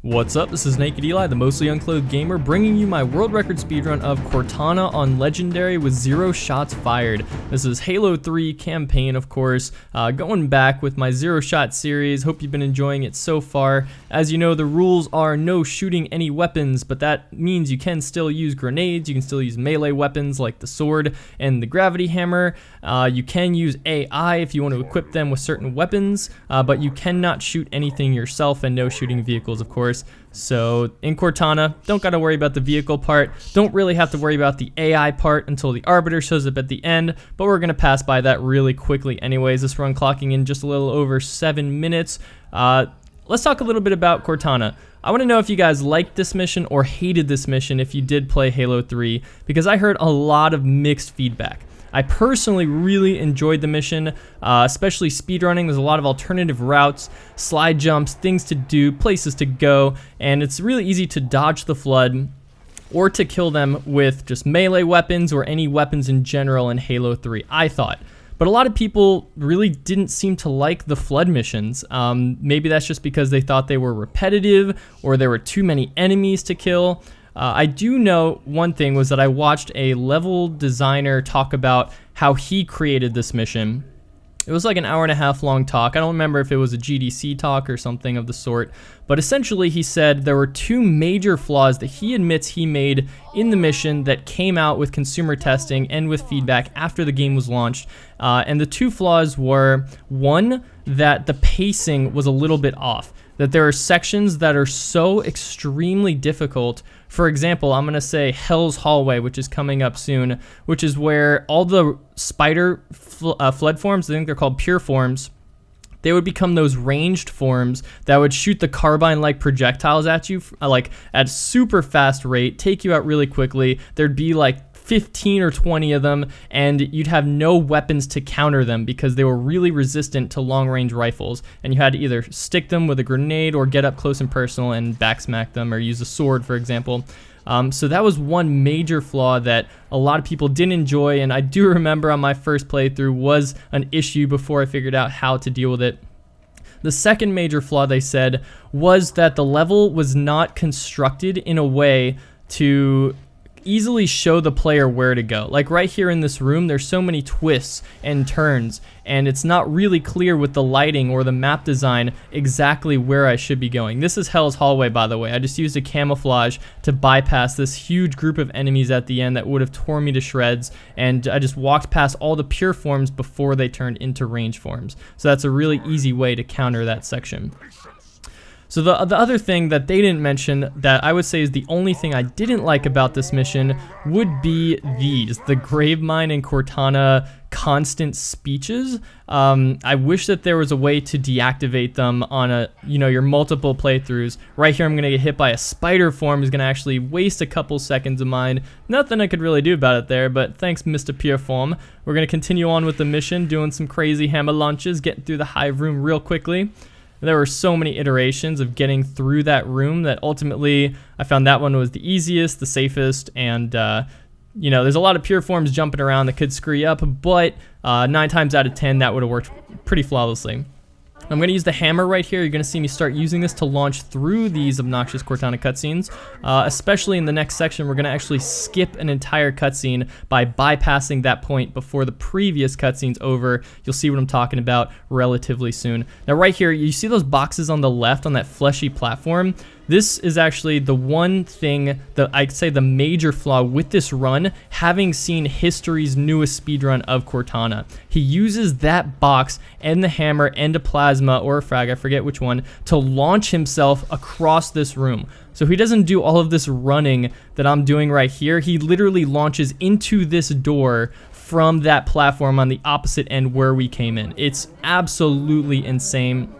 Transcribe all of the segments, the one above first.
What's up, this is Nak3d Eli, the mostly unclothed gamer, bringing you my world record speedrun of Cortana on Legendary with 0 shots fired. This is Halo 3 campaign, of course, going back with my 0 shot series. Hope you've been enjoying it so far. As you know, the rules are no shooting any weapons, but that means you can still use grenades, you can still use melee weapons like the sword and the gravity hammer. You can use AI if you want to equip them with certain weapons, but you cannot shoot anything yourself, and no shooting vehicles, of course. So in Cortana, don't gotta worry about the vehicle part, don't really have to worry about the AI part until the Arbiter shows up at the end, but we're gonna pass by that really quickly anyways. This run clocking in just a little over 7 minutes. Let's talk a little bit about Cortana. I want to know if you guys liked this mission or hated this mission if you did play Halo 3, because I heard a lot of mixed feedback. I personally really enjoyed the mission, especially speedrunning. There's a lot of alternative routes, slide jumps, things to do, places to go, and it's really easy to dodge the flood or to kill them with just melee weapons or any weapons in general in Halo 3, I thought. But a lot of people really didn't seem to like the flood missions. Maybe that's just because they thought they were repetitive or there were too many enemies to kill. I do know one thing was that I watched a level designer talk about how he created this mission. It was like an 1.5 hour long talk. I don't remember if it was a GDC talk or something of the sort, but essentially he said there were 2 major flaws that he admits he made in the mission that came out with consumer testing and with feedback after the game was launched. And the 2 flaws were, one, that the pacing was a little bit off. That there are sections that are so extremely difficult. For example, I'm going to say Hell's Hallway, which is coming up soon, which is where all the spider flood forms, I think they're called pure forms, they would become those ranged forms that would shoot the carbine-like projectiles at you, like at super fast rate, take you out really quickly. There'd be like 15 or 20 of them, and you'd have no weapons to counter them because they were really resistant to long-range rifles, and you had to either stick them with a grenade or get up close and personal and backsmack them or use a sword, for example. So that was one major flaw that a lot of people didn't enjoy, and I do remember on my first playthrough was an issue before I figured out how to deal with it. The second major flaw, they said, was that the level was not constructed in a way to easily show the player where to go. Like right here in this room, there's so many twists and turns, and it's not really clear with the lighting or the map design exactly where I should be going. This is Hell's Hallway, by the way. I just used a camouflage to bypass this huge group of enemies at the end that would have torn me to shreds, and I just walked past all the pure forms before they turned into range forms. So that's a really easy way to counter that section. So the other thing that they didn't mention that I would say is the only thing I didn't like about this mission would be these, the Gravemind and Cortana constant speeches. I wish that there was a way to deactivate them on your multiple playthroughs. Right here I'm going to get hit by a spider form, is going to actually waste a couple seconds of mine. Nothing I could really do about it there, but thanks Mr. Pure Form. We're going to continue on with the mission, doing some crazy hammer launches, getting through the hive room real quickly. There were so many iterations of getting through that room that ultimately I found that one was the easiest, the safest, and there's a lot of pure forms jumping around that could screw you up, but 9 times out of 10 that would have worked pretty flawlessly. I'm going to use the hammer right here. You're going to see me start using this to launch through these obnoxious Cortana cutscenes. Especially in the next section, we're going to actually skip an entire cutscene by bypassing that point before the previous cutscene's over. You'll see what I'm talking about relatively soon. Now right here, you see those boxes on the left on that fleshy platform? This is actually the one thing that I'd say the major flaw with this run, having seen history's newest speedrun of Cortana. He uses that box and the hammer and a plasma or a frag, I forget which one, to launch himself across this room. So he doesn't do all of this running that I'm doing right here. He literally launches into this door from that platform on the opposite end where we came in. It's absolutely insane.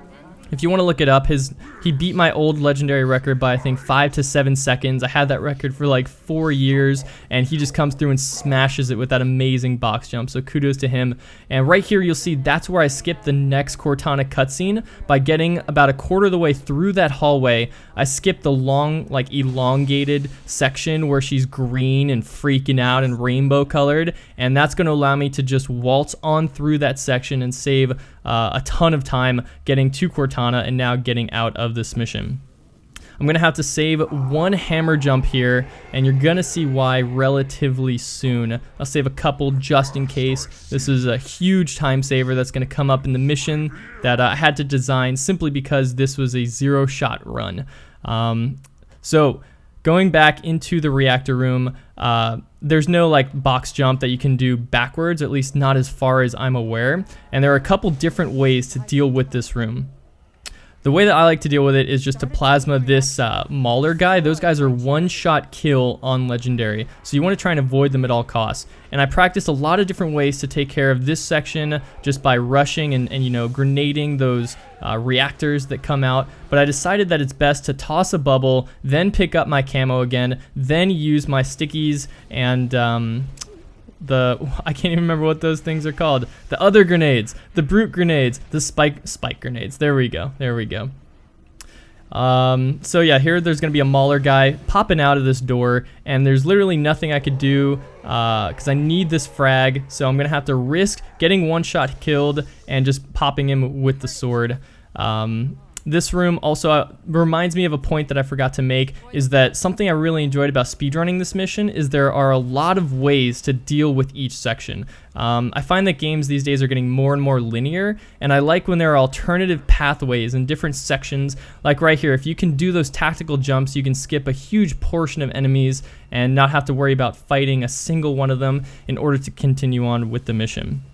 If you want to look it up, he beat my old legendary record by I think 5 to 7 seconds. I had that record for like 4 years, and he just comes through and smashes it with that amazing box jump. So kudos to him. And right here you'll see that's where I skipped the next Cortana cutscene by getting about a quarter of the way through that hallway. I skipped the long, like elongated section where she's green and freaking out and rainbow colored, and that's going to allow me to just waltz on through that section and save a ton of time getting to Cortana and now getting out of this mission. I'm gonna have to save one hammer jump here, and you're gonna see why relatively soon. I'll save a couple just in case. This is a huge time saver that's gonna come up in the mission that I had to design simply because this was a 0-shot run. So going back into the reactor room, there's no like box jump that you can do backwards, at least not as far as I'm aware. And there are a couple different ways to deal with this room. The way that I like to deal with it is just to plasma this Mauler guy. Those guys are one-shot kill on Legendary, so you want to try and avoid them at all costs. And I practiced a lot of different ways to take care of this section just by rushing and you know, grenading those reactors that come out. But I decided that it's best to toss a bubble, then pick up my camo again, then use my stickies and I can't even remember what those things are called. The other grenades, the brute grenades, the spike grenades. There we go. So yeah, here there's gonna be a Mauler guy popping out of this door, and there's literally nothing I could do because I need this frag. So I'm gonna have to risk getting one shot killed and just popping him with the sword. This room also reminds me of a point that I forgot to make, is that something I really enjoyed about speedrunning this mission is there are a lot of ways to deal with each section. I find that games these days are getting more and more linear, and I like when there are alternative pathways in different sections. Like right here, if you can do those tactical jumps, you can skip a huge portion of enemies and not have to worry about fighting a single one of them in order to continue on with the mission.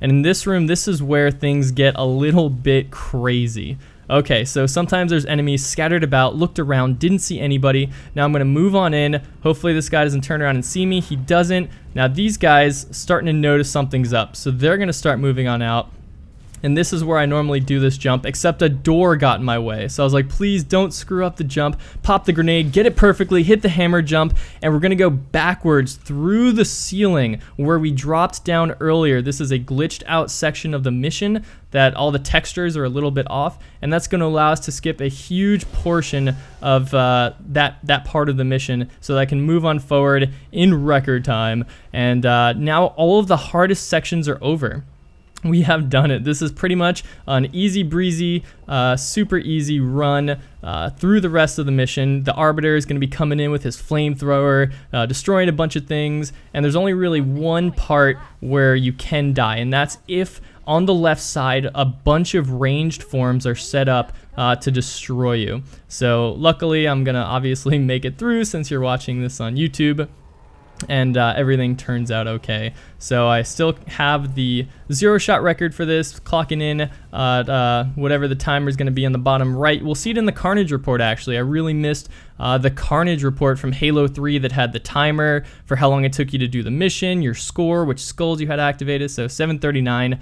And in this room, this is where things get a little bit crazy. Okay, so sometimes there's enemies scattered about, looked around, didn't see anybody. Now I'm going to move on in. Hopefully this guy doesn't turn around and see me. He doesn't. Now these guys starting to notice something's up, so they're going to start moving on out. And this is where I normally do this jump, except a door got in my way. So I was like, please don't screw up the jump. Pop the grenade, get it perfectly, hit the hammer jump, and we're gonna go backwards through the ceiling where we dropped down earlier. This is a glitched out section of the mission that all the textures are a little bit off, and that's gonna allow us to skip a huge portion of that part of the mission so that I can move on forward in record time. And now all of the hardest sections are over. We have done it. This is pretty much an easy breezy, super easy run through the rest of the mission. The Arbiter is going to be coming in with his flamethrower, destroying a bunch of things, and there's only really one part where you can die, and that's if on the left side a bunch of ranged forms are set up to destroy you. So luckily I'm going to obviously make it through since you're watching this on YouTube. And everything turns out okay. So I still have the 0-shot record for this, clocking in whatever the timer is going to be on the bottom right. We'll see it in the Carnage report, actually. I really missed the Carnage report from Halo 3 that had the timer for how long it took you to do the mission, your score, which skulls you had activated. So 739.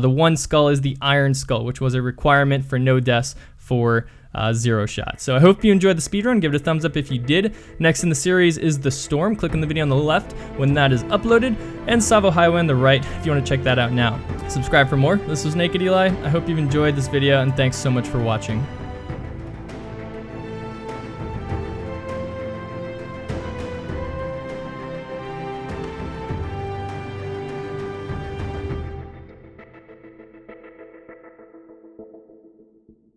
The one skull is the Iron Skull, which was a requirement for no deaths for 0 shot. So I hope you enjoyed the speedrun. Give it a thumbs up if you did. Next in the series is The Storm. Click on the video on the left when that is uploaded, and Savo Highway on the right if you want to check that out now. Subscribe for more. This was Nak3d Eli. I hope you've enjoyed this video, and thanks so much for watching.